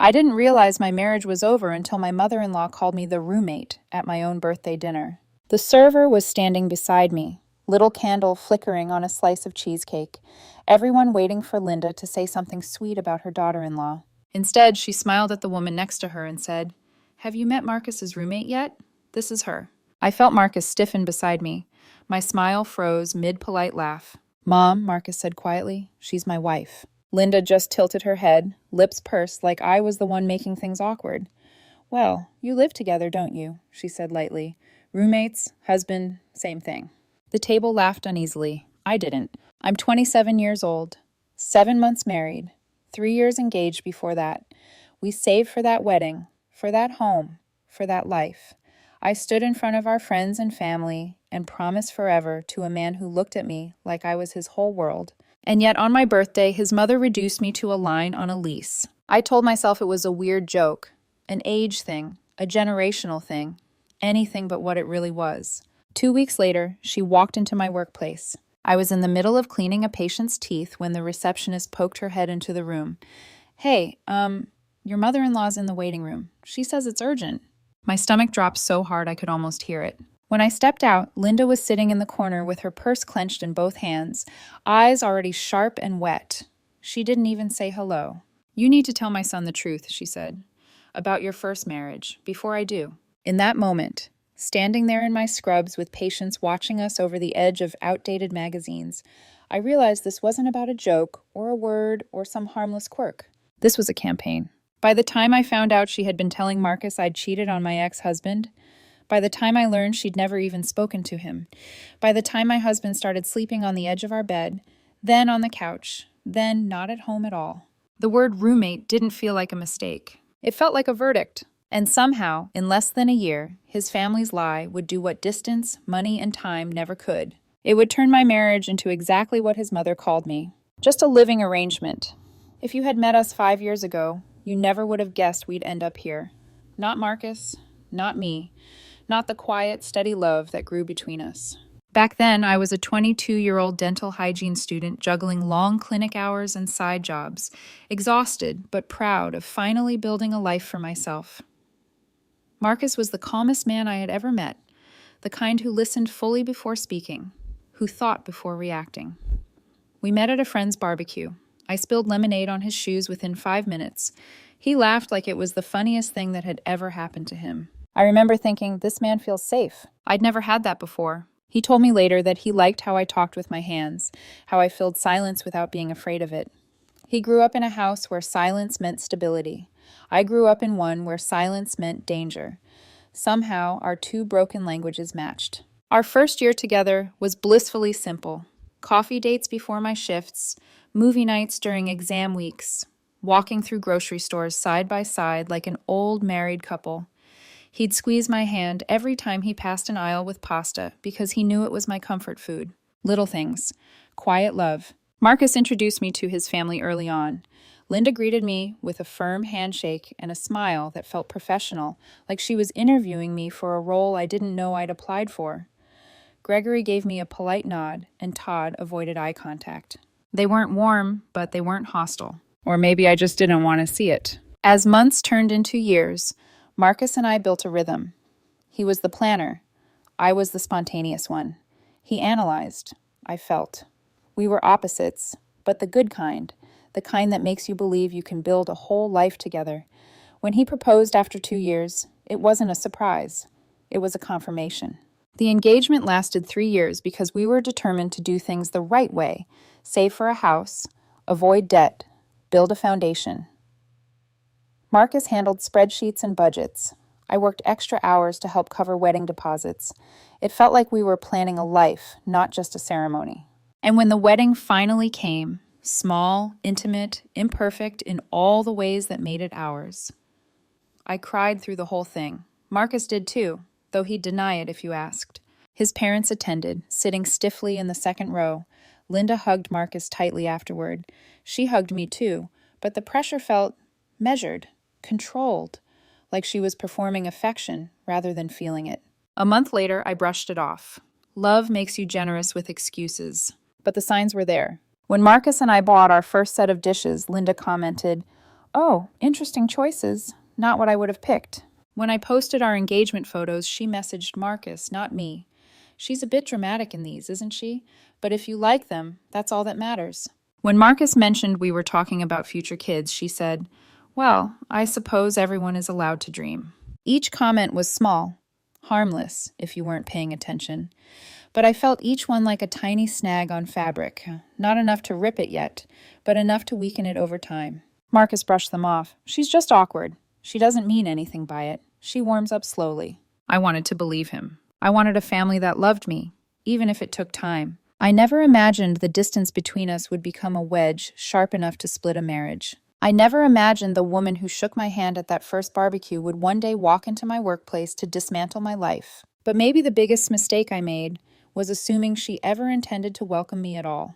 I didn't realize my marriage was over until my mother-in-law called me the roommate at my own birthday dinner. The server was standing beside me, little candle flickering on a slice of cheesecake, everyone waiting for Linda to say something sweet about her daughter-in-law. Instead, she smiled at the woman next to her and said, "Have you met Marcus's roommate yet? This is her." I felt Marcus stiffen beside me. My smile froze mid-polite laugh. "Mom," Marcus said quietly, "she's my wife." Linda just tilted her head, lips pursed like I was the one making things awkward. "Well, you live together, don't you?" she said lightly. "Roommates, husband, same thing." The table laughed uneasily. I didn't. I'm 27 years old, 7 months married, 3 years engaged before that. We saved for that wedding, for that home, for that life. I stood in front of our friends and family and promised forever to a man who looked at me like I was his whole world. And yet on my birthday, his mother reduced me to a line on a lease. I told myself it was a weird joke, an age thing, a generational thing, anything but what it really was. 2 weeks later, she walked into my workplace. I was in the middle of cleaning a patient's teeth when the receptionist poked her head into the room. "Hey, your mother-in-law's in the waiting room. She says it's urgent." My stomach dropped so hard I could almost hear it. When I stepped out, Linda was sitting in the corner with her purse clenched in both hands, eyes already sharp and wet. She didn't even say hello. "You need to tell my son the truth," she said, "about your first marriage, before I do." In that moment, standing there in my scrubs with patients watching us over the edge of outdated magazines, I realized this wasn't about a joke or a word or some harmless quirk. This was a campaign. By the time I found out she had been telling Marcus I'd cheated on my ex-husband, by the time I learned she'd never even spoken to him, by the time my husband started sleeping on the edge of our bed, then on the couch, then not at home at all, the word roommate didn't feel like a mistake. It felt like a verdict. And somehow, in less than a year, his family's lie would do what distance, money, and time never could. It would turn my marriage into exactly what his mother called me, just a living arrangement. If you had met us 5 years ago, you never would have guessed we'd end up here. Not Marcus, not me, not the quiet, steady love that grew between us. Back then, I was a 22-year-old dental hygiene student juggling long clinic hours and side jobs, exhausted but proud of finally building a life for myself. Marcus was the calmest man I had ever met, the kind who listened fully before speaking, who thought before reacting. We met at a friend's barbecue. I spilled lemonade on his shoes within 5 minutes. He laughed like it was the funniest thing that had ever happened to him. I remember thinking, this man feels safe. I'd never had that before. He told me later that he liked how I talked with my hands, how I filled silence without being afraid of it. He grew up in a house where silence meant stability. I grew up in one where silence meant danger. Somehow, our two broken languages matched. Our first year together was blissfully simple. Coffee dates before my shifts, movie nights during exam weeks, walking through grocery stores side by side like an old married couple. He'd squeeze my hand every time he passed an aisle with pasta because he knew it was my comfort food. Little things. Quiet love. Marcus introduced me to his family early on. Linda greeted me with a firm handshake and a smile that felt professional, like she was interviewing me for a role I didn't know I'd applied for. Gregory gave me a polite nod, and Todd avoided eye contact. They weren't warm, but they weren't hostile. Or maybe I just didn't want to see it. As months turned into years, Marcus and I built a rhythm. He was the planner. I was the spontaneous one. He analyzed. I felt. We were opposites, but the good kind, the kind that makes you believe you can build a whole life together. When he proposed after 2 years, it wasn't a surprise. It was a confirmation. The engagement lasted 3 years because we were determined to do things the right way, save for a house, avoid debt, build a foundation. Marcus handled spreadsheets and budgets. I worked extra hours to help cover wedding deposits. It felt like we were planning a life, not just a ceremony. And when the wedding finally came, small, intimate, imperfect in all the ways that made it ours, I cried through the whole thing. Marcus did too, though he'd deny it if you asked. His parents attended, sitting stiffly in the second row. Linda hugged Marcus tightly afterward. She hugged me too, but the pressure felt measured. Controlled, like she was performing affection rather than feeling it. A month later, I brushed it off. Love makes you generous with excuses. But the signs were there. When Marcus and I bought our first set of dishes, Linda commented, Oh, interesting choices. Not what I would have picked. When I posted our engagement photos, she messaged Marcus, not me. She's a bit dramatic in these, isn't she? But if you like them, that's all that matters. When Marcus mentioned we were talking about future kids, she said, "Well, I suppose everyone is allowed to dream." Each comment was small, harmless if you weren't paying attention. But I felt each one like a tiny snag on fabric, not enough to rip it yet, but enough to weaken it over time. Marcus brushed them off. She's just awkward. She doesn't mean anything by it. She warms up slowly. I wanted to believe him. I wanted a family that loved me, even if it took time. I never imagined the distance between us would become a wedge sharp enough to split a marriage. I never imagined the woman who shook my hand at that first barbecue would one day walk into my workplace to dismantle my life. But maybe the biggest mistake I made was assuming she ever intended to welcome me at all.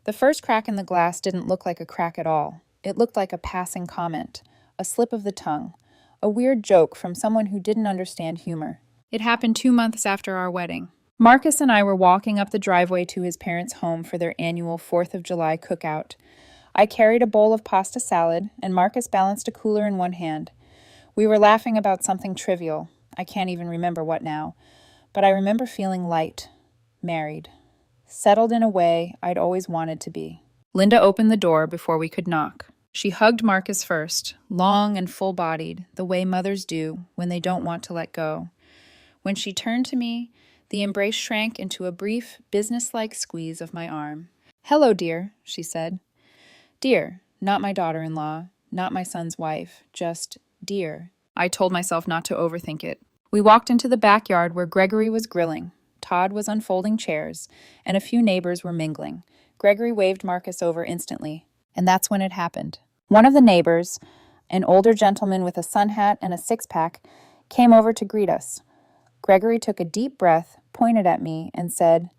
The first crack in the glass didn't look like a crack at all. It looked like a passing comment, a slip of the tongue, a weird joke from someone who didn't understand humor. It happened 2 months after our wedding. Marcus and I were walking up the driveway to his parents' home for their annual 4th of July cookout. I carried a bowl of pasta salad, and Marcus balanced a cooler in one hand. We were laughing about something trivial. I can't even remember what now. But I remember feeling light, married, settled in a way I'd always wanted to be. Linda opened the door before we could knock. She hugged Marcus first, long and full-bodied, the way mothers do when they don't want to let go. When she turned to me, the embrace shrank into a brief, businesslike squeeze of my arm. "Hello, dear," she said. Dear, not my daughter-in-law, not my son's wife, just dear. I told myself not to overthink it. We walked into the backyard where Gregory was grilling. Todd was unfolding chairs, and a few neighbors were mingling. Gregory waved Marcus over instantly, and that's when it happened. One of the neighbors, an older gentleman with a sun hat and a six-pack, came over to greet us. Gregory took a deep breath, pointed at me, and said,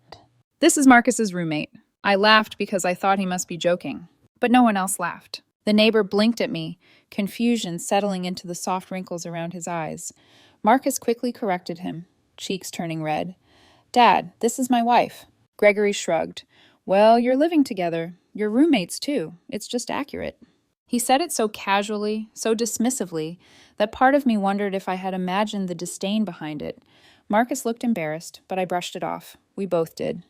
"This is Marcus's roommate." I laughed because I thought he must be joking, but no one else laughed. The neighbor blinked at me, confusion settling into the soft wrinkles around his eyes. Marcus quickly corrected him, cheeks turning red. "Dad, this is my wife." Gregory shrugged. "Well, you're living together. You're roommates, too. It's just accurate." He said it so casually, so dismissively, that part of me wondered if I had imagined the disdain behind it. Marcus looked embarrassed, but I brushed it off. We both did.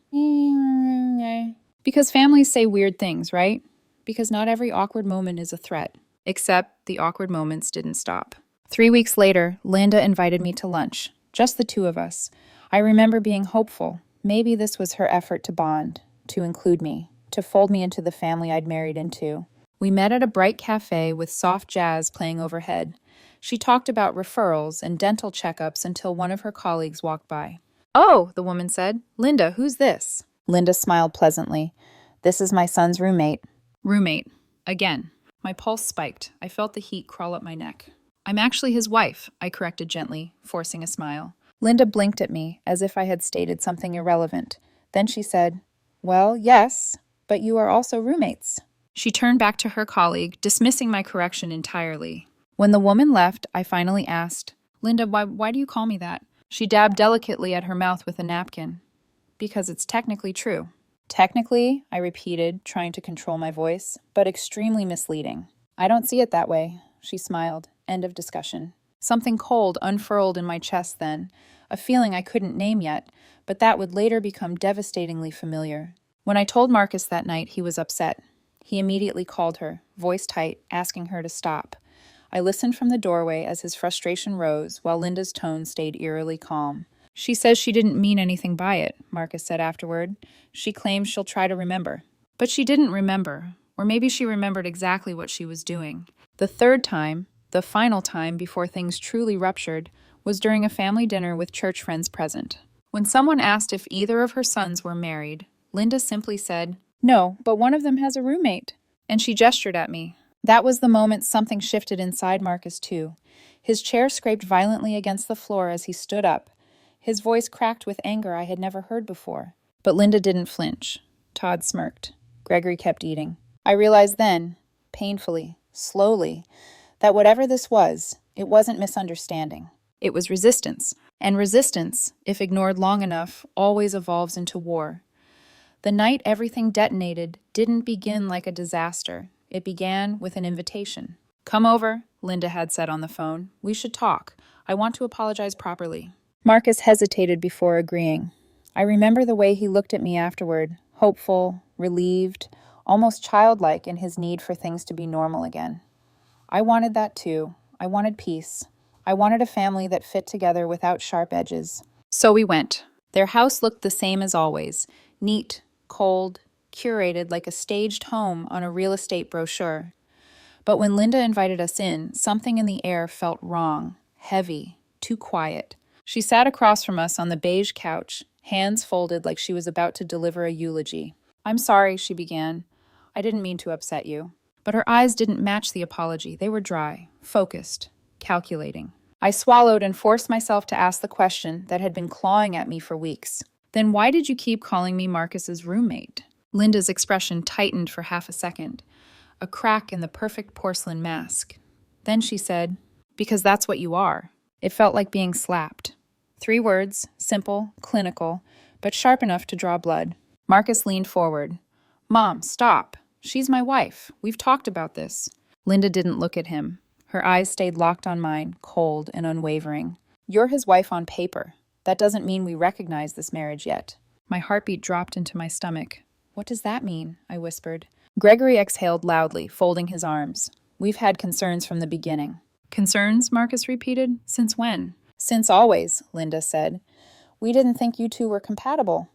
Because families say weird things, right? Because not every awkward moment is a threat. Except the awkward moments didn't stop. 3 weeks later, Linda invited me to lunch. Just the two of us. I remember being hopeful. Maybe this was her effort to bond, to include me, to fold me into the family I'd married into. We met at a bright cafe with soft jazz playing overhead. She talked about referrals and dental checkups until one of her colleagues walked by. "Oh," the woman said. "Linda, who's this?" Linda smiled pleasantly. "This is my son's roommate." Roommate. Again. My pulse spiked. I felt the heat crawl up my neck. "I'm actually his wife," I corrected gently, forcing a smile. Linda blinked at me, as if I had stated something irrelevant. Then she said, "Well, yes, but you are also roommates." She turned back to her colleague, dismissing my correction entirely. When the woman left, I finally asked, "Linda, why do you call me that?" She dabbed delicately at her mouth with a napkin. "Because it's technically true." "Technically," I repeated, trying to control my voice, "but extremely misleading." "I don't see it that way," she smiled. End of discussion. Something cold unfurled in my chest then, a feeling I couldn't name yet, but that would later become devastatingly familiar. When I told Marcus that night, he was upset. He immediately called her, voice tight, asking her to stop. I listened from the doorway as his frustration rose, while Linda's tone stayed eerily calm. "She says she didn't mean anything by it," Marcus said afterward. "She claims she'll try to remember." But she didn't remember, or maybe she remembered exactly what she was doing. The third time, the final time before things truly ruptured, was during a family dinner with church friends present. When someone asked if either of her sons were married, Linda simply said, "No, but one of them has a roommate." And she gestured at me. That was the moment something shifted inside Marcus, too. His chair scraped violently against the floor as he stood up. His voice cracked with anger I had never heard before. But Linda didn't flinch. Todd smirked. Gregory kept eating. I realized then, painfully, slowly, that whatever this was, it wasn't misunderstanding. It was resistance. And resistance, if ignored long enough, always evolves into war. The night everything detonated didn't begin like a disaster. It began with an invitation. "Come over," Linda had said on the phone. "We should talk. I want to apologize properly." Marcus hesitated before agreeing. I remember the way he looked at me afterward, hopeful, relieved, almost childlike in his need for things to be normal again. I wanted that too. I wanted peace. I wanted a family that fit together without sharp edges. So we went. Their house looked the same as always, neat, cold, curated like a staged home on a real estate brochure. But when Linda invited us in, something in the air felt wrong, heavy, too quiet. She sat across from us on the beige couch, hands folded like she was about to deliver a eulogy. "I'm sorry," she began. "I didn't mean to upset you." But her eyes didn't match the apology. They were dry, focused, calculating. I swallowed and forced myself to ask the question that had been clawing at me for weeks. "Then why did you keep calling me Marcus's roommate?" Linda's expression tightened for half a second, a crack in the perfect porcelain mask. Then she said, "Because that's what you are." It felt like being slapped. 3 words, simple, clinical, but sharp enough to draw blood. Marcus leaned forward. "Mom, stop. She's my wife. We've talked about this." Linda didn't look at him. Her eyes stayed locked on mine, cold and unwavering. "You're his wife on paper. That doesn't mean we recognize this marriage yet." My heartbeat dropped into my stomach. "What does that mean?" I whispered. Gregory exhaled loudly, folding his arms. "We've had concerns from the beginning." "Concerns?" Marcus repeated. "Since when?" "Since always," Linda said. "We didn't think you two were compatible."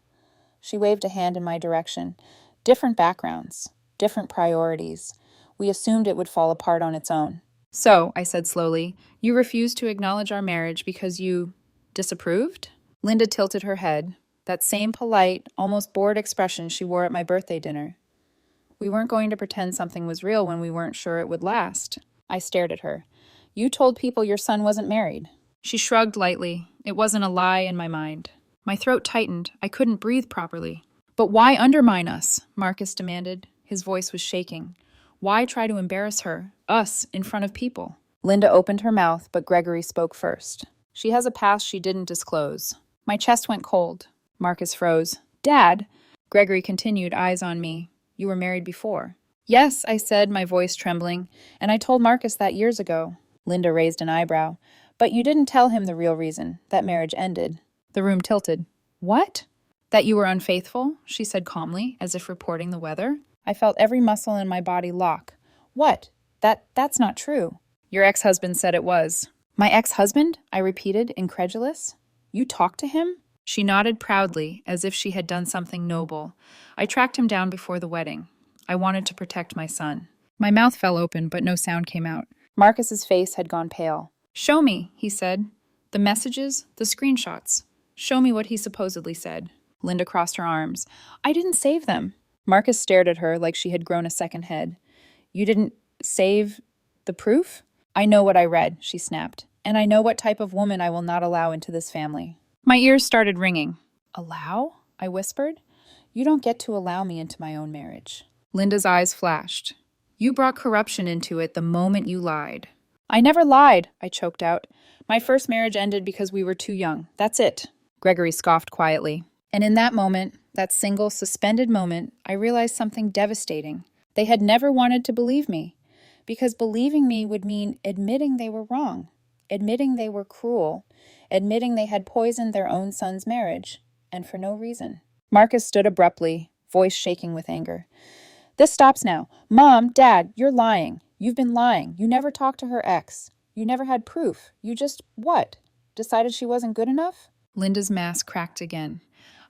She waved a hand in my direction. "Different backgrounds, different priorities. We assumed it would fall apart on its own." "So," I said slowly, "you refused to acknowledge our marriage because you disapproved?" Linda tilted her head, that same polite, almost bored expression she wore at my birthday dinner. "We weren't going to pretend something was real when we weren't sure it would last." I stared at her. "You told people your son wasn't married." She shrugged lightly. It wasn't a lie in my mind. My throat tightened. I couldn't breathe properly. "But why undermine us?" Marcus demanded. His voice was shaking. "Why try to embarrass her, us, in front of people?" Linda opened her mouth, but Gregory spoke first. "She has a past she didn't disclose." My chest went cold. Marcus froze. "Dad!" Gregory continued, eyes on me. "You were married before." "Yes," I said, my voice trembling, "and I told Marcus that years ago." Linda raised an eyebrow. "But you didn't tell him the real reason that marriage ended." The room tilted. "What?" "That you were unfaithful," she said calmly, as if reporting the weather. I felt every muscle in my body lock. "What? That's not true." "Your ex-husband said it was." "My ex-husband?" I repeated, incredulous. "You talked to him?" She nodded proudly, as if she had done something noble. "I tracked him down before the wedding. I wanted to protect my son." My mouth fell open, but no sound came out. Marcus's face had gone pale. "Show me," he said. "The messages, the screenshots. Show me what he supposedly said." Linda crossed her arms. "I didn't save them." Marcus stared at her like she had grown a second head. "You didn't save the proof?" "I know what I read," she snapped. "And I know what type of woman I will not allow into this family." My ears started ringing. "Allow?" I whispered. "You don't get to allow me into my own marriage." Linda's eyes flashed. "You brought corruption into it the moment you lied." "I never lied," I choked out. "My first marriage ended because we were too young. That's it." Gregory scoffed quietly. And in that moment, that single suspended moment, I realized something devastating. They had never wanted to believe me, because believing me would mean admitting they were wrong, admitting they were cruel, admitting they had poisoned their own son's marriage, and for no reason. Marcus stood abruptly, voice shaking with anger. "This stops now. Mom, Dad, you're lying. You've been lying. You never talked to her ex. You never had proof. You just, what? Decided she wasn't good enough?" Linda's mask cracked again.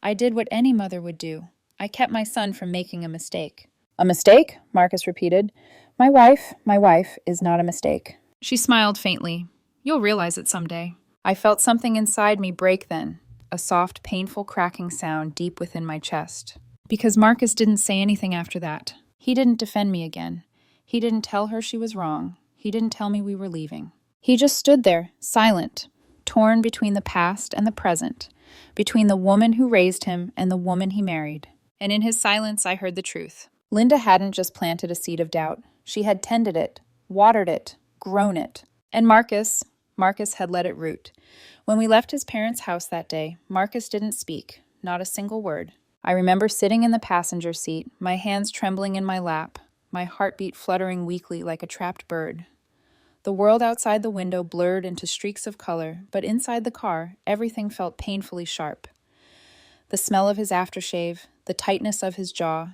"I did what any mother would do. I kept my son from making a mistake." "A mistake?" Marcus repeated. My wife is not a mistake." She smiled faintly. "You'll realize it someday." I felt something inside me break then, a soft, painful cracking sound deep within my chest. Because Marcus didn't say anything after that. He didn't defend me again. He didn't tell her she was wrong. He didn't tell me we were leaving. He just stood there, silent, torn between the past and the present, between the woman who raised him and the woman he married. And in his silence, I heard the truth. Linda hadn't just planted a seed of doubt. She had tended it, watered it, grown it. And Marcus had let it root. When we left his parents' house that day, Marcus didn't speak, not a single word. I remember sitting in the passenger seat, my hands trembling in my lap, my heartbeat fluttering weakly like a trapped bird. The world outside the window blurred into streaks of color, but inside the car, everything felt painfully sharp. The smell of his aftershave, the tightness of his jaw,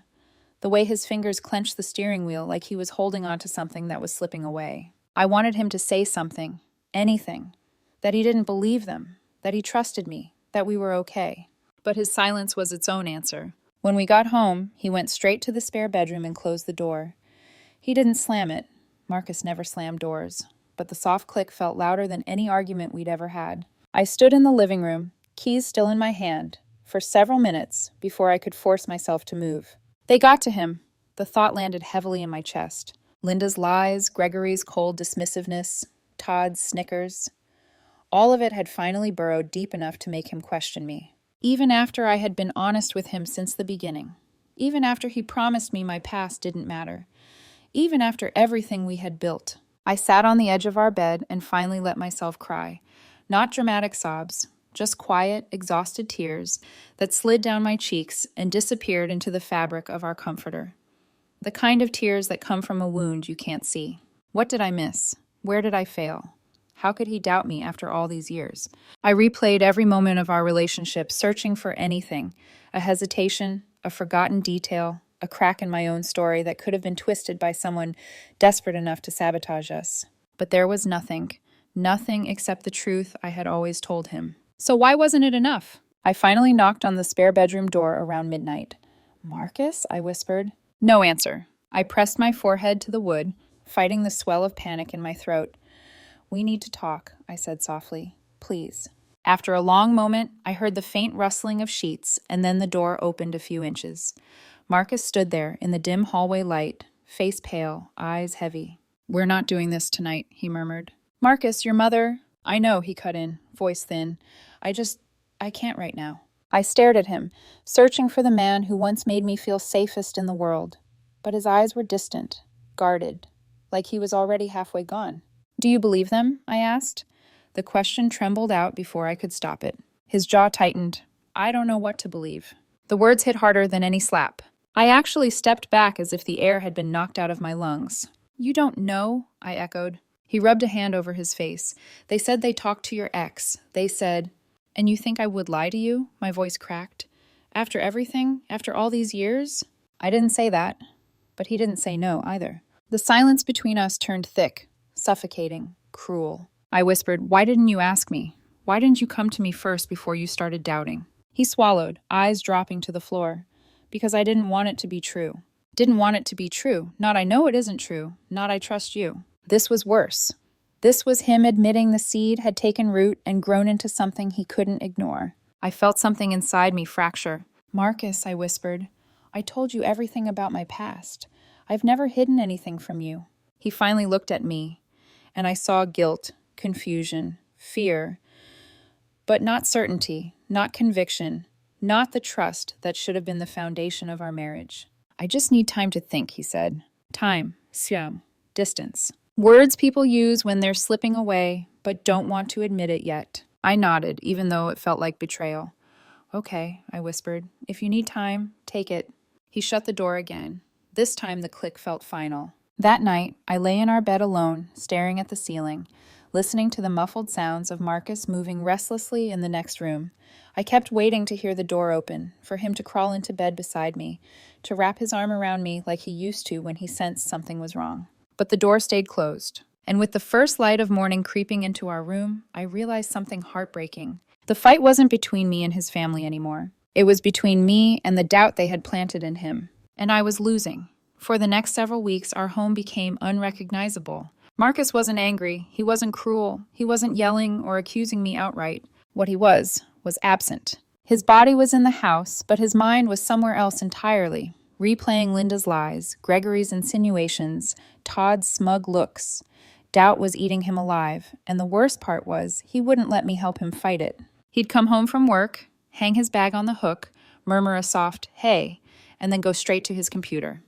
the way his fingers clenched the steering wheel like he was holding onto something that was slipping away. I wanted him to say something, anything, that he didn't believe them, that he trusted me, that we were okay. But his silence was its own answer. When we got home, he went straight to the spare bedroom and closed the door. He didn't slam it. Marcus never slammed doors. But the soft click felt louder than any argument we'd ever had. I stood in the living room, keys still in my hand, for several minutes before I could force myself to move. They got to him. The thought landed heavily in my chest. Linda's lies, Gregory's cold dismissiveness, Todd's snickers. All of it had finally burrowed deep enough to make him question me. Even after I had been honest with him since the beginning. Even after he promised me my past didn't matter. Even after everything we had built. I sat on the edge of our bed and finally let myself cry. Not dramatic sobs, just quiet, exhausted tears that slid down my cheeks and disappeared into the fabric of our comforter. The kind of tears that come from a wound you can't see. What did I miss? Where did I fail? How could he doubt me after all these years? I replayed every moment of our relationship, searching for anything, a hesitation, a forgotten detail, a crack in my own story that could have been twisted by someone desperate enough to sabotage us. But there was nothing except the truth I had always told him. So why wasn't it enough? I finally knocked on the spare bedroom door around midnight. "Marcus?" I whispered. No answer. I pressed my forehead to the wood, fighting the swell of panic in my throat. "We need to talk," I said softly. "Please." After a long moment, I heard the faint rustling of sheets, and then the door opened a few inches. Marcus stood there in the dim hallway light, face pale, eyes heavy. "We're not doing this tonight," he murmured. "Marcus, your mother—" "I know," he cut in, voice thin. I can't right now." I stared at him, searching for the man who once made me feel safest in the world. But his eyes were distant, guarded, like he was already halfway gone. "Do you believe them?" I asked. The question trembled out before I could stop it. His jaw tightened. "I don't know what to believe." The words hit harder than any slap. I actually stepped back as if the air had been knocked out of my lungs. "You don't know?" I echoed. He rubbed a hand over his face. "They said they talked to your ex. They said—" "And you think I would lie to you?" My voice cracked. "After everything? After all these years?" I didn't say that. But he didn't say no either. The silence between us turned thick, suffocating, cruel. I whispered, "Why didn't you ask me? Why didn't you come to me first before you started doubting?" He swallowed, eyes dropping to the floor. "Because I didn't want it to be true." Didn't want it to be true. Not "I know it isn't true." Not "I trust you." This was worse. This was him admitting the seed had taken root and grown into something he couldn't ignore. I felt something inside me fracture. "Marcus," I whispered, "I told you everything about my past. I've never hidden anything from you." He finally looked at me, and I saw guilt, confusion, fear, but not certainty, not conviction, not the trust that should have been the foundation of our marriage. "I just need time to think," he said. Time, siam, distance. Words people use when they're slipping away, but don't want to admit it yet. I nodded, even though it felt like betrayal. "Okay," I whispered. "If you need time, take it." He shut the door again. This time the click felt final. That night, I lay in our bed alone, staring at the ceiling, listening to the muffled sounds of Marcus moving restlessly in the next room. I kept waiting to hear the door open, for him to crawl into bed beside me, to wrap his arm around me like he used to when he sensed something was wrong. But the door stayed closed. And with the first light of morning creeping into our room, I realized something heartbreaking. The fight wasn't between me and his family anymore. It was between me and the doubt they had planted in him. And I was losing. For the next several weeks, our home became unrecognizable. Marcus wasn't angry. He wasn't cruel. He wasn't yelling or accusing me outright. What he was absent. His body was in the house, but his mind was somewhere else entirely, replaying Linda's lies, Gregory's insinuations, Todd's smug looks. Doubt was eating him alive, and the worst part was he wouldn't let me help him fight it. He'd come home from work, hang his bag on the hook, murmur a soft, "Hey," and then go straight to his computer.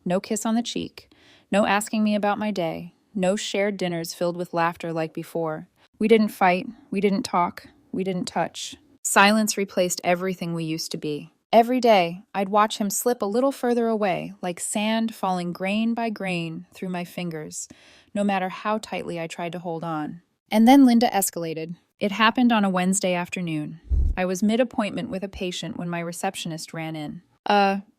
No kiss on the cheek, no asking me about my day, no shared dinners filled with laughter like before. We didn't fight, we didn't talk, we didn't touch. Silence replaced everything we used to be. Every day, I'd watch him slip a little further away, like sand falling grain by grain through my fingers, no matter how tightly I tried to hold on. And then Linda escalated. It happened on a Wednesday afternoon. I was mid-appointment with a patient when my receptionist ran in.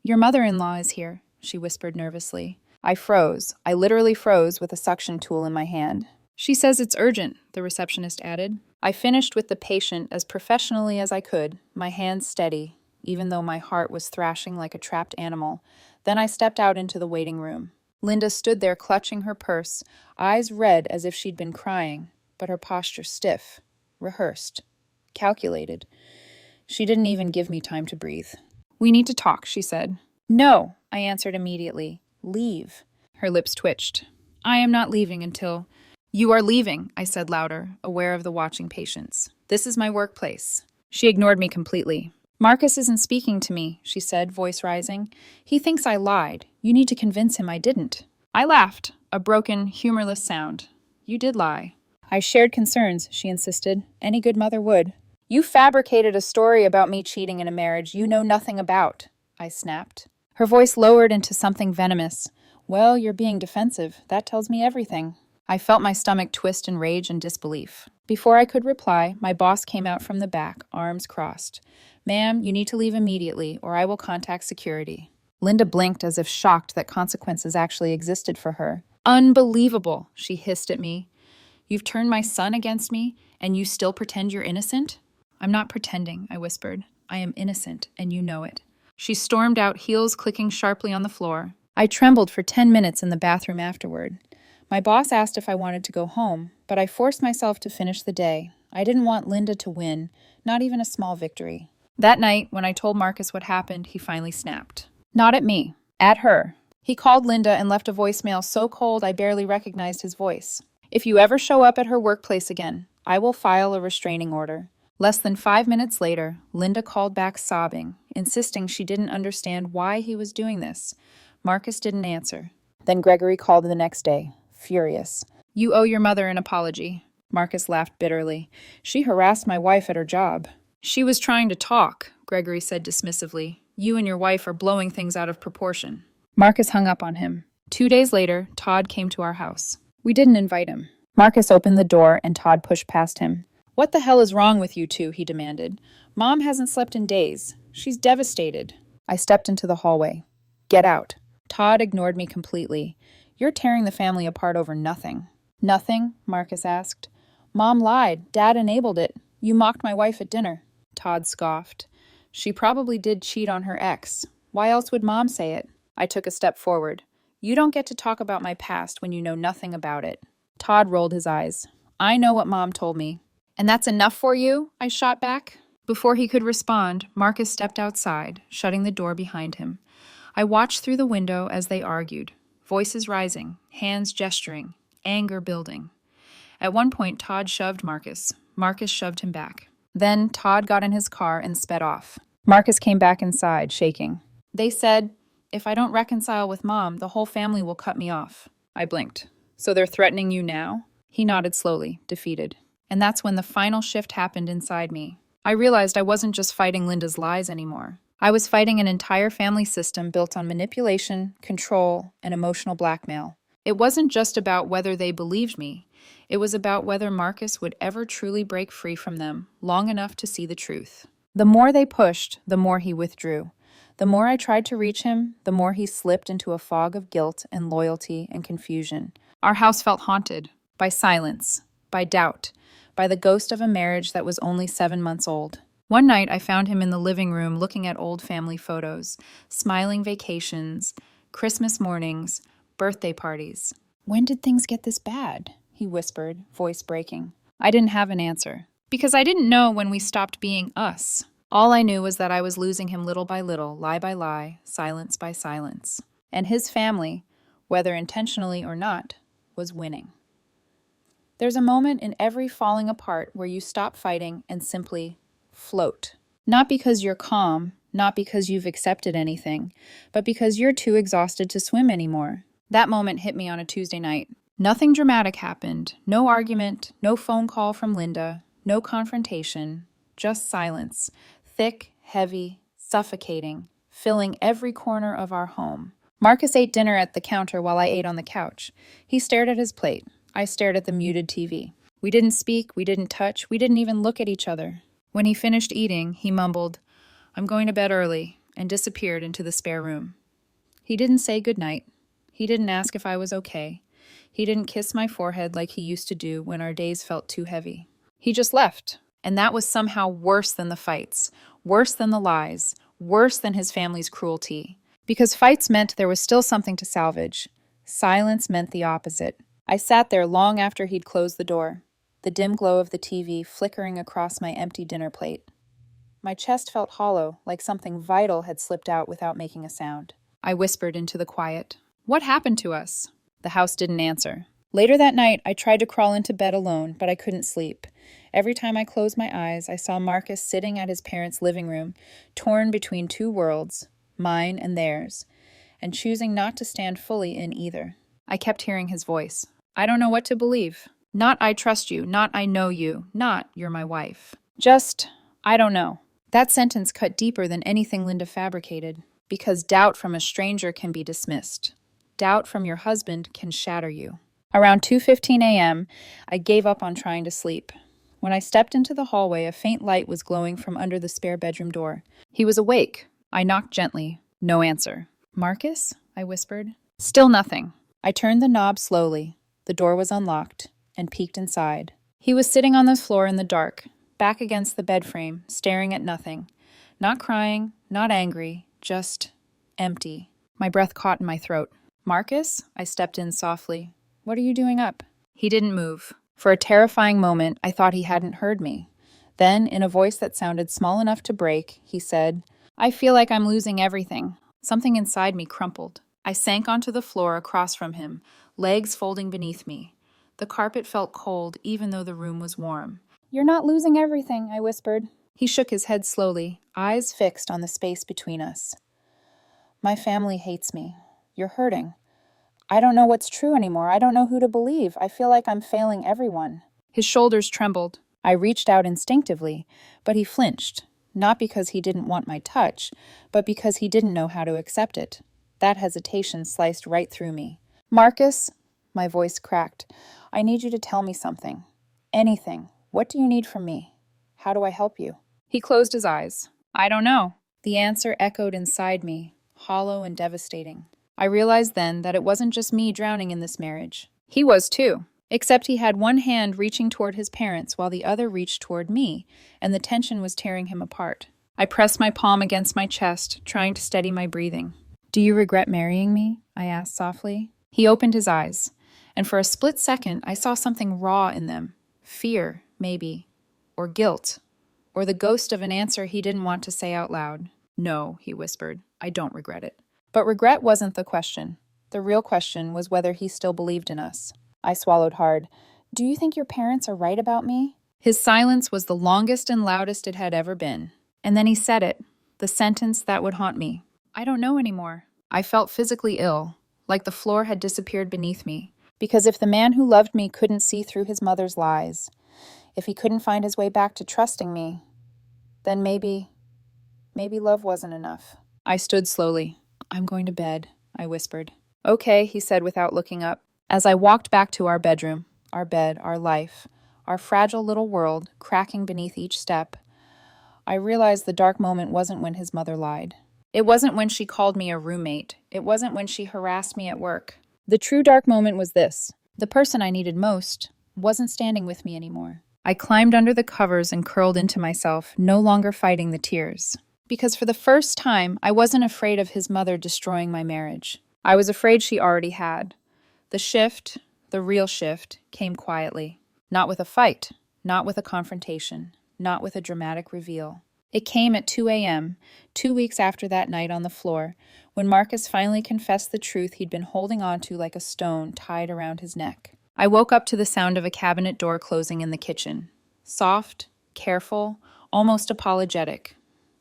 Your mother-in-law is here," she whispered nervously. I froze. I literally froze with a suction tool in my hand. "She says it's urgent," the receptionist added. I finished with the patient as professionally as I could, my hands steady, even though my heart was thrashing like a trapped animal. Then I stepped out into the waiting room. Linda stood there clutching her purse, eyes red as if she'd been crying, but her posture stiff, rehearsed, calculated. She didn't even give me time to breathe. "We need to talk," she said. "No," I answered immediately. "Leave." Her lips twitched. "I am not leaving until—" "You are leaving," I said louder, aware of the watching patients. "This is my workplace." She ignored me completely. "Marcus isn't speaking to me," she said, voice rising. "He thinks I lied. You need to convince him I didn't." I laughed, a broken, humorless sound. "You did lie." "I shared concerns," she insisted. "Any good mother would." "You fabricated a story about me cheating in a marriage you know nothing about," I snapped. Her voice lowered into something venomous. "Well, you're being defensive. That tells me everything." I felt my stomach twist in rage and disbelief. Before I could reply, my boss came out from the back, arms crossed. "Ma'am, you need to leave immediately, or I will contact security." Linda blinked as if shocked that consequences actually existed for her. "Unbelievable," she hissed at me. "You've turned my son against me, and you still pretend you're innocent?" "I'm not pretending," I whispered. "I am innocent, and you know it." She stormed out, heels clicking sharply on the floor. I trembled for 10 minutes in the bathroom afterward. My boss asked if I wanted to go home, but I forced myself to finish the day. I didn't want Linda to win, not even a small victory. That night, when I told Marcus what happened, he finally snapped. Not at me, at her. He called Linda and left a voicemail so cold I barely recognized his voice. "If you ever show up at her workplace again, I will file a restraining order." Less than 5 minutes later, Linda called back sobbing, insisting she didn't understand why he was doing this. Marcus didn't answer. Then Gregory called the next day, furious. "You owe your mother an apology." Marcus laughed bitterly. "She harassed my wife at her job." "She was trying to talk," Gregory said dismissively. "You and your wife are blowing things out of proportion." Marcus hung up on him. 2 days later, Todd came to our house. We didn't invite him. Marcus opened the door and Todd pushed past him. "What the hell is wrong with you two?" he demanded. "Mom hasn't slept in days. She's devastated." I stepped into the hallway. "Get out." Todd ignored me completely. "You're tearing the family apart over nothing." "Nothing?" Marcus asked. "Mom lied. Dad enabled it. You mocked my wife at dinner." Todd scoffed. "She probably did cheat on her ex. Why else would Mom say it?" I took a step forward. "You don't get to talk about my past when you know nothing about it." Todd rolled his eyes. "I know what Mom told me." "And that's enough for you?" I shot back. Before he could respond, Marcus stepped outside, shutting the door behind him. I watched through the window as they argued, voices rising, hands gesturing, anger building. At one point, Todd shoved Marcus. Marcus shoved him back. Then Todd got in his car and sped off. Marcus came back inside, shaking. "They said, if I don't reconcile with Mom, the whole family will cut me off." I blinked. "So they're threatening you now?" He nodded slowly, defeated. And that's when the final shift happened inside me. I realized I wasn't just fighting Linda's lies anymore. I was fighting an entire family system built on manipulation, control, and emotional blackmail. It wasn't just about whether they believed me. It was about whether Marcus would ever truly break free from them, long enough to see the truth. The more they pushed, the more he withdrew. The more I tried to reach him, the more he slipped into a fog of guilt and loyalty and confusion. Our house felt haunted by silence, by doubt, by the ghost of a marriage that was only 7 months old. One night, I found him in the living room looking at old family photos, smiling vacations, Christmas mornings, birthday parties. "When did things get this bad?" he whispered, voice breaking. I didn't have an answer, because I didn't know when we stopped being us. All I knew was that I was losing him little by little, lie by lie, silence by silence. And his family, whether intentionally or not, was winning. There's a moment in every falling apart where you stop fighting and simply float. Not because you're calm, not because you've accepted anything, but because you're too exhausted to swim anymore. That moment hit me on a Tuesday night. Nothing dramatic happened. No argument, no phone call from Linda, no confrontation, just silence. Thick, heavy, suffocating, filling every corner of our home. Marcus ate dinner at the counter while I ate on the couch. He stared at his plate. I stared at the muted TV. We didn't speak, we didn't touch, we didn't even look at each other. When he finished eating, he mumbled, "I'm going to bed early," and disappeared into the spare room. He didn't say goodnight. He didn't ask if I was okay. He didn't kiss my forehead like he used to do when our days felt too heavy. He just left. And that was somehow worse than the fights, worse than the lies, worse than his family's cruelty. Because fights meant there was still something to salvage. Silence meant the opposite. I sat there long after he'd closed the door, the dim glow of the TV flickering across my empty dinner plate. My chest felt hollow, like something vital had slipped out without making a sound. I whispered into the quiet, "What happened to us?" The house didn't answer. Later that night, I tried to crawl into bed alone, but I couldn't sleep. Every time I closed my eyes, I saw Marcus sitting at his parents' living room, torn between two worlds, mine and theirs, and choosing not to stand fully in either. I kept hearing his voice. "I don't know what to believe. Not I trust you, not I know you, not you're my wife. Just, I don't know." That sentence cut deeper than anything Linda fabricated, because doubt from a stranger can be dismissed. Doubt from your husband can shatter you. Around 2:15 a.m., I gave up on trying to sleep. When I stepped into the hallway, a faint light was glowing from under the spare bedroom door. He was awake. I knocked gently. No answer. "Marcus?" I whispered. Still nothing. I turned the knob slowly. The door was unlocked, and peeked inside. He was sitting on the floor in the dark, back against the bed frame, staring at nothing. Not crying, not angry, just empty. My breath caught in my throat. "Marcus?" I stepped in softly. "What are you doing up?" He didn't move. For a terrifying moment, I thought he hadn't heard me. Then, in a voice that sounded small enough to break, he said, "I feel like I'm losing everything." Something inside me crumpled. I sank onto the floor across from him, legs folding beneath me. The carpet felt cold, even though the room was warm. "You're not losing everything," I whispered. He shook his head slowly, eyes fixed on the space between us. "My family hates me. You're hurting. I don't know what's true anymore. I don't know who to believe. I feel like I'm failing everyone." His shoulders trembled. I reached out instinctively, but he flinched, not because he didn't want my touch, but because he didn't know how to accept it. That hesitation sliced right through me. "Marcus," my voice cracked, "I need you to tell me something. Anything. What do you need from me? How do I help you?" He closed his eyes. "I don't know." The answer echoed inside me, hollow and devastating. I realized then that it wasn't just me drowning in this marriage. He was too, except he had one hand reaching toward his parents while the other reached toward me, and the tension was tearing him apart. I pressed my palm against my chest, trying to steady my breathing. "Do you regret marrying me?" I asked softly. He opened his eyes, and for a split second I saw something raw in them. Fear, maybe, or guilt, or the ghost of an answer he didn't want to say out loud. "No," he whispered, "I don't regret it." But regret wasn't the question. The real question was whether he still believed in us. I swallowed hard. "Do you think your parents are right about me?" His silence was the longest and loudest it had ever been. And then he said it, the sentence that would haunt me. "I don't know anymore." I felt physically ill, like the floor had disappeared beneath me. Because if the man who loved me couldn't see through his mother's lies, if he couldn't find his way back to trusting me, then maybe love wasn't enough. I stood slowly. "I'm going to bed," I whispered. "Okay," he said without looking up. As I walked back to our bedroom, our bed, our life, our fragile little world cracking beneath each step, I realized the dark moment wasn't when his mother lied. It wasn't when she called me a roommate. It wasn't when she harassed me at work. The true dark moment was this. The person I needed most wasn't standing with me anymore. I climbed under the covers and curled into myself, no longer fighting the tears. Because for the first time, I wasn't afraid of his mother destroying my marriage. I was afraid she already had. The shift, the real shift, came quietly. Not with a fight, not with a confrontation, not with a dramatic reveal. It came at 2 a.m., 2 weeks after that night on the floor, when Marcus finally confessed the truth he'd been holding on to like a stone tied around his neck. I woke up to the sound of a cabinet door closing in the kitchen. Soft, careful, almost apologetic.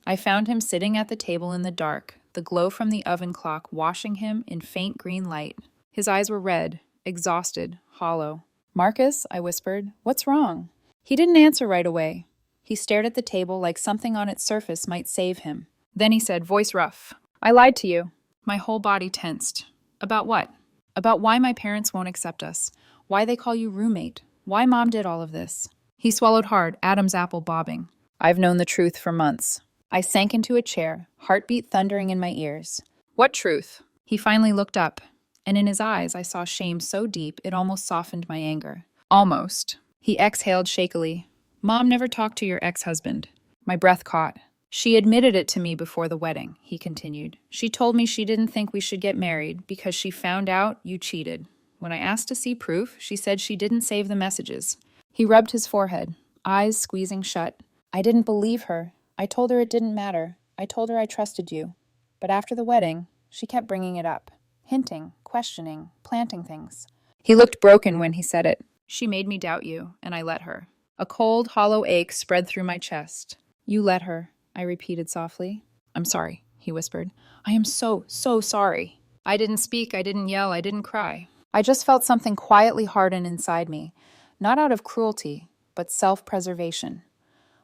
I found him sitting at the table in the dark, the glow from the oven clock washing him in faint green light. His eyes were red, exhausted, hollow. "Marcus," I whispered, "what's wrong?" He didn't answer right away. He stared at the table like something on its surface might save him. Then he said, voice rough, "I lied to you. My whole body tensed. About what? About why my parents won't accept us. Why they call you roommate. Why mom did all of this. He swallowed hard, Adam's apple bobbing. I've known the truth for months. I sank into a chair, heartbeat thundering in my ears. What truth? He finally looked up, and in his eyes I saw shame so deep it almost softened my anger. Almost. He exhaled shakily. Mom never talked to your ex-husband. My breath caught. She admitted it to me before the wedding, he continued. She told me she didn't think we should get married because she found out you cheated. When I asked to see proof, she said she didn't save the messages. He rubbed his forehead, eyes squeezing shut. I didn't believe her. I told her it didn't matter. I told her I trusted you. But after the wedding, she kept bringing it up, hinting, questioning, planting things. He looked broken when he said it. She made me doubt you, and I let her. A cold, hollow ache spread through my chest. You let her, I repeated softly. I'm sorry, he whispered. I am so sorry. I didn't speak, I didn't yell, I didn't cry. I just felt something quietly harden inside me, not out of cruelty, but self-preservation.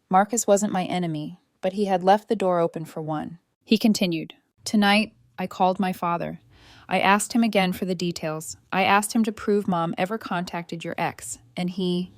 Marcus wasn't my enemy, but he had left the door open for one. He continued. Tonight, I called my father. I asked him again for the details. I asked him to prove Mom ever contacted your ex, and he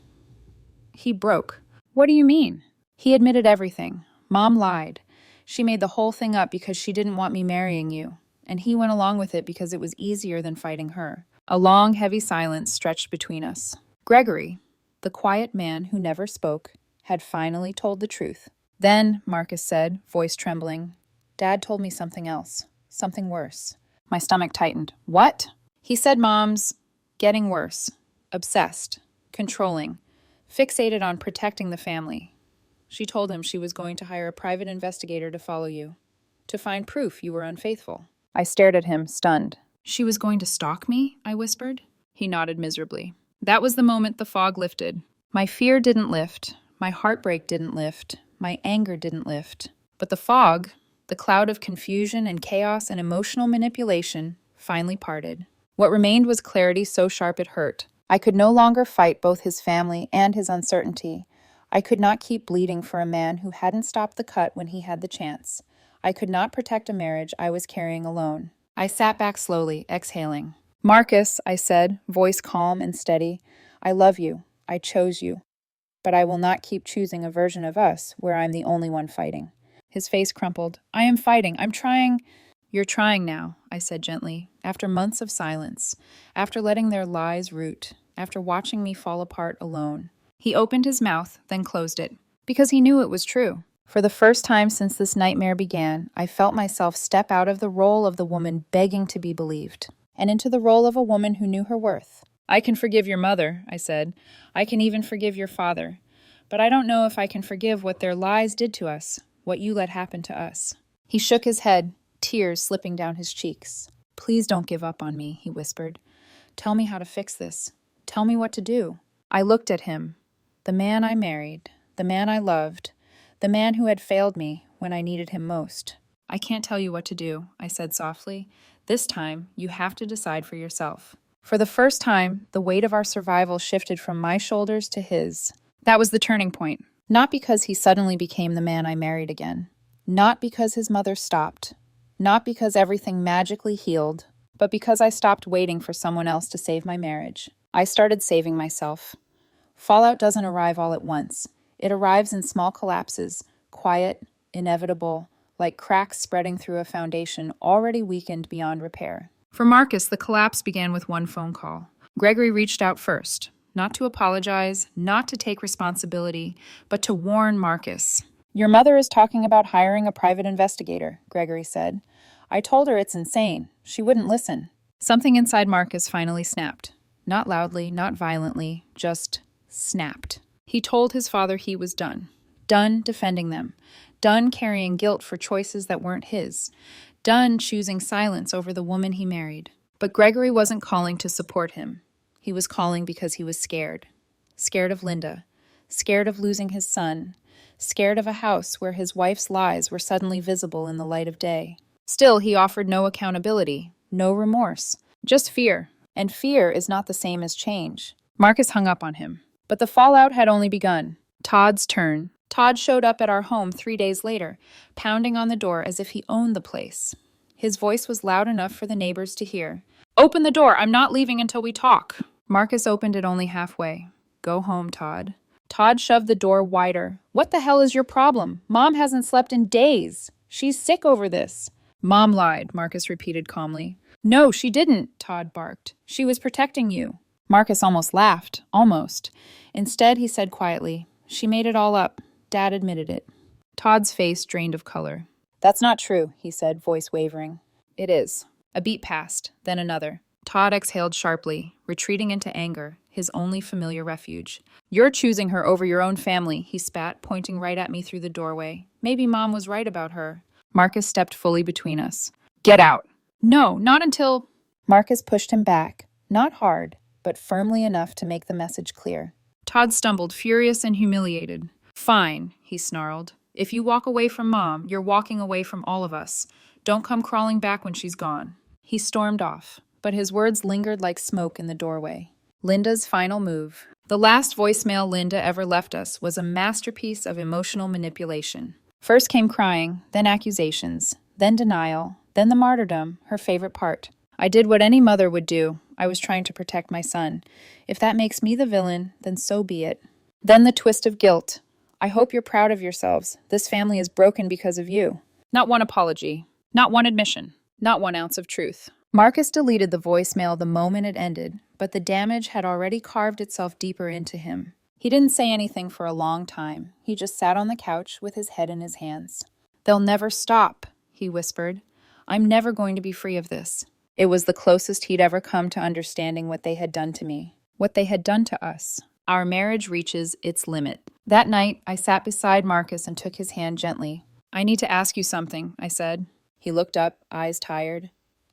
broke. What do you mean? He admitted everything. Mom lied. She made the whole thing up because she didn't want me marrying you, and he went along with it because it was easier than fighting her. A long, heavy silence stretched between us. Gregory, the quiet man who never spoke, had finally told the truth. Then, Marcus said, voice trembling, Dad told me something else, something worse. My stomach tightened. What? He said Mom's getting worse, obsessed, controlling, fixated on protecting the family. She told him she was going to hire a private investigator to follow you, to find proof you were unfaithful. I stared at him, stunned. She was going to stalk me? I whispered. He nodded miserably. That was the moment the fog lifted. My fear didn't lift. My heartbreak didn't lift. My anger didn't lift. But the fog, the cloud of confusion and chaos and emotional manipulation, finally parted. What remained was clarity so sharp it hurt. I could no longer fight both his family and his uncertainty. I could not keep bleeding for a man who hadn't stopped the cut when he had the chance. I could not protect a marriage I was carrying alone. I sat back slowly, exhaling. Marcus, I said, voice calm and steady, I love you. I chose you. But I will not keep choosing a version of us where I'm the only one fighting. His face crumpled. I am fighting. I'm trying. You're trying now, I said gently, after months of silence, after letting their lies root, after watching me fall apart alone. He opened his mouth, then closed it, because he knew it was true. For the first time since this nightmare began, I felt myself step out of the role of the woman begging to be believed, and into the role of a woman who knew her worth. I can forgive your mother, I said. I can even forgive your father. But I don't know if I can forgive what their lies did to us, what you let happen to us. He shook his head, tears slipping down his cheeks. Please don't give up on me, he whispered. Tell me how to fix this. Tell me what to do. I looked at him. The man I married, the man I loved, the man who had failed me when I needed him most. I can't tell you what to do, I said softly. This time, you have to decide for yourself. For the first time, the weight of our survival shifted from my shoulders to his. That was the turning point. Not because he suddenly became the man I married again. Not because his mother stopped. Not because everything magically healed. But because I stopped waiting for someone else to save my marriage. I started saving myself. Fallout doesn't arrive all at once. It arrives in small collapses, quiet, inevitable, like cracks spreading through a foundation already weakened beyond repair. For Marcus, the collapse began with one phone call. Gregory reached out first, not to apologize, not to take responsibility, but to warn Marcus. Your mother is talking about hiring a private investigator, Gregory said. I told her it's insane. She wouldn't listen. Something inside Marcus finally snapped. Not loudly, not violently, just snapped. He told his father he was done. Done defending them. Done carrying guilt for choices that weren't his. Done choosing silence over the woman he married. But Gregory wasn't calling to support him. He was calling because he was scared. Scared of Linda. Scared of losing his son. Scared of a house where his wife's lies were suddenly visible in the light of day. Still, he offered no accountability, no remorse, just fear. And fear is not the same as change. Marcus hung up on him. But the fallout had only begun. Todd's turn. Todd showed up at our home 3 days later, pounding on the door as if he owned the place. His voice was loud enough for the neighbors to hear. "Open the door! I'm not leaving until we talk!" Marcus opened it only halfway. "Go home, Todd." Todd shoved the door wider. "What the hell is your problem? Mom hasn't slept in days. She's sick over this." "Mom lied," Marcus repeated calmly. "No, she didn't," Todd barked. "She was protecting you." Marcus almost laughed. Almost. Instead, he said quietly, "She made it all up. Dad admitted it." Todd's face drained of color. "That's not true," he said, voice wavering. "It is." A beat passed, then another. Todd exhaled sharply, retreating into anger, his only familiar refuge. "You're choosing her over your own family," he spat, pointing right at me through the doorway. "Maybe Mom was right about her." Marcus stepped fully between us. "Get out!" "No, not until—" Marcus pushed him back, not hard, but firmly enough to make the message clear. Todd stumbled, furious and humiliated. "Fine," he snarled. "If you walk away from Mom, you're walking away from all of us. Don't come crawling back when she's gone." He stormed off, but his words lingered like smoke in the doorway. Linda's final move. The last voicemail Linda ever left us was a masterpiece of emotional manipulation. First came crying, then accusations, then denial, then the martyrdom, her favorite part. "I did what any mother would do. I was trying to protect my son. If that makes me the villain, then so be it." Then the twist of guilt. "I hope you're proud of yourselves. This family is broken because of you." Not one apology. Not one admission. Not 1 ounce of truth. Marcus deleted the voicemail the moment it ended, but the damage had already carved itself deeper into him. He didn't say anything for a long time. He just sat on the couch with his head in his hands. "They'll never stop," he whispered. "I'm never going to be free of this." It was the closest he'd ever come to understanding what they had done to me, what they had done to us. Our marriage reaches its limit. That night, I sat beside Marcus and took his hand gently. "I need to ask you something," I said. He looked up, eyes tired.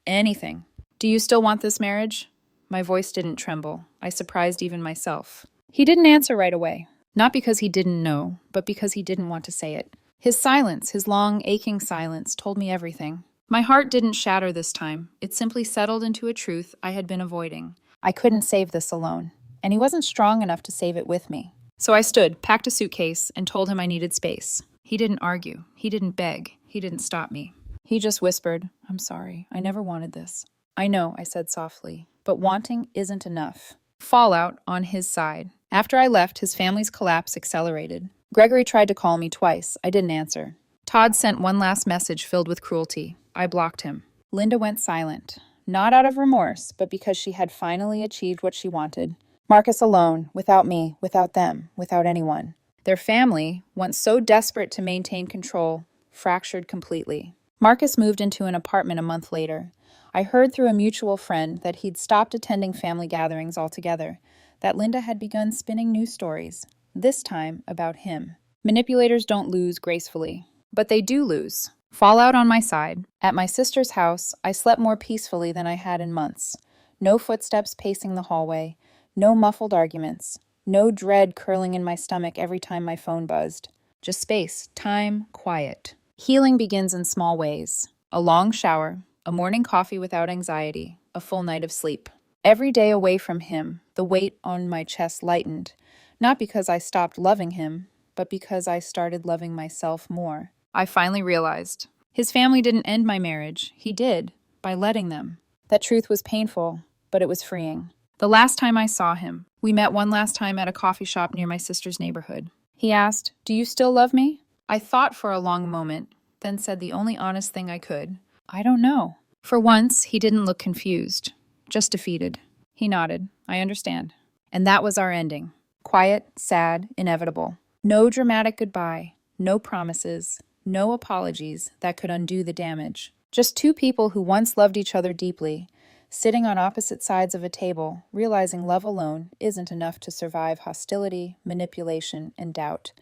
"Anything. Do you still want this marriage?" My voice didn't tremble. I surprised even myself. He didn't answer right away. Not because he didn't know, but because he didn't want to say it. His silence, his long, aching silence, told me everything. My heart didn't shatter this time. It simply settled into a truth I had been avoiding. I couldn't save this alone, and he wasn't strong enough to save it with me. So I stood, packed a suitcase, and told him I needed space. He didn't argue. He didn't beg. He didn't stop me. He just whispered, "I'm sorry. I never wanted this." "I know," I said softly, "but wanting isn't enough." Fallout on his side. After I left, his family's collapse accelerated. Gregory tried to call me twice. I didn't answer. Todd sent one last message filled with cruelty. I blocked him. Linda went silent. Not out of remorse, but because she had finally achieved what she wanted. Marcus alone, without me, without them, without anyone. Their family, once so desperate to maintain control, fractured completely. Marcus moved into an apartment a month later. I heard through a mutual friend that he'd stopped attending family gatherings altogether, that Linda had begun spinning new stories, this time about him. Manipulators don't lose gracefully, but they do lose. Fallout on my side. At my sister's house, I slept more peacefully than I had in months. No footsteps pacing the hallway, no muffled arguments, no dread curling in my stomach every time my phone buzzed. Just space, time, quiet. Healing begins in small ways. A long shower, a morning coffee without anxiety, a full night of sleep. Every day away from him, the weight on my chest lightened, not because I stopped loving him, but because I started loving myself more. I finally realized. His family didn't end my marriage. He did, by letting them. That truth was painful, but it was freeing. The last time I saw him, we met one last time at a coffee shop near my sister's neighborhood. He asked, "Do you still love me?" I thought for a long moment, then said the only honest thing I could. "I don't know." For once, he didn't look confused, just defeated. He nodded. "I understand." And that was our ending. Quiet, sad, inevitable. No dramatic goodbye, no promises, no apologies that could undo the damage. Just two people who once loved each other deeply, sitting on opposite sides of a table, realizing love alone isn't enough to survive hostility, manipulation, and doubt.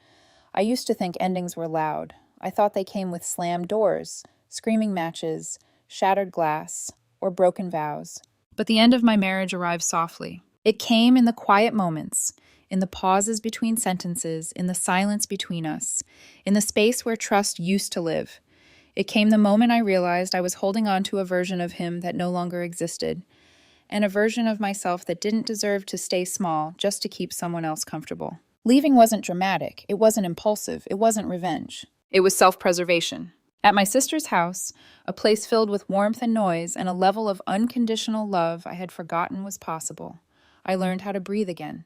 I used to think endings were loud. I thought they came with slammed doors, screaming matches, shattered glass, or broken vows. But the end of my marriage arrived softly. It came in the quiet moments, in the pauses between sentences, in the silence between us, in the space where trust used to live. It came the moment I realized I was holding on to a version of him that no longer existed, and a version of myself that didn't deserve to stay small just to keep someone else comfortable. Leaving wasn't dramatic, it wasn't impulsive, it wasn't revenge. It was self-preservation. At my sister's house, a place filled with warmth and noise and a level of unconditional love I had forgotten was possible, I learned how to breathe again.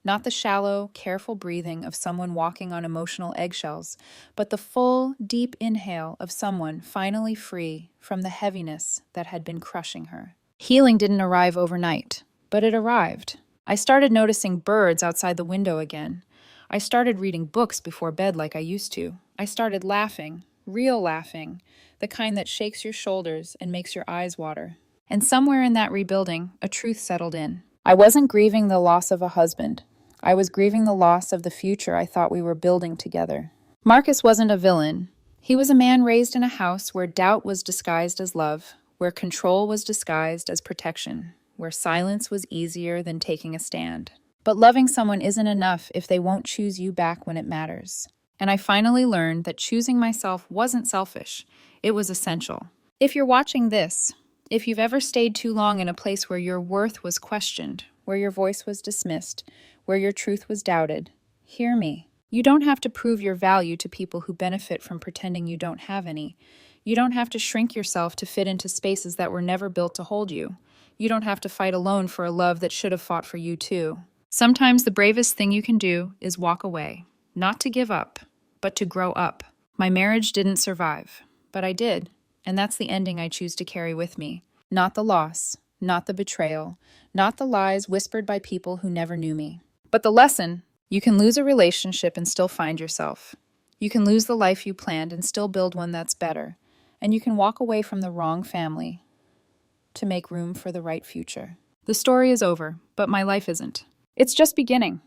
Not the shallow, careful breathing of someone walking on emotional eggshells, but the full, deep inhale of someone finally free from the heaviness that had been crushing her. Healing didn't arrive overnight, but it arrived. I started noticing birds outside the window again. I started reading books before bed like I used to. I started laughing, real laughing, the kind that shakes your shoulders and makes your eyes water. And somewhere in that rebuilding, a truth settled in. I wasn't grieving the loss of a husband. I was grieving the loss of the future I thought we were building together. Marcus wasn't a villain. He was a man raised in a house where doubt was disguised as love, where control was disguised as protection, where silence was easier than taking a stand. But loving someone isn't enough if they won't choose you back when it matters. And I finally learned that choosing myself wasn't selfish. It was essential. If you're watching this, if you've ever stayed too long in a place where your worth was questioned, where your voice was dismissed, where your truth was doubted, hear me. You don't have to prove your value to people who benefit from pretending you don't have any. You don't have to shrink yourself to fit into spaces that were never built to hold you. You don't have to fight alone for a love that should have fought for you too. Sometimes the bravest thing you can do is walk away, not to give up, but to grow up. My marriage didn't survive, but I did, and that's the ending I choose to carry with me. Not the loss, not the betrayal, not the lies whispered by people who never knew me. But the lesson: you can lose a relationship and still find yourself. You can lose the life you planned and still build one that's better. And you can walk away from the wrong family to make room for the right future. The story is over, but my life isn't. It's just beginning.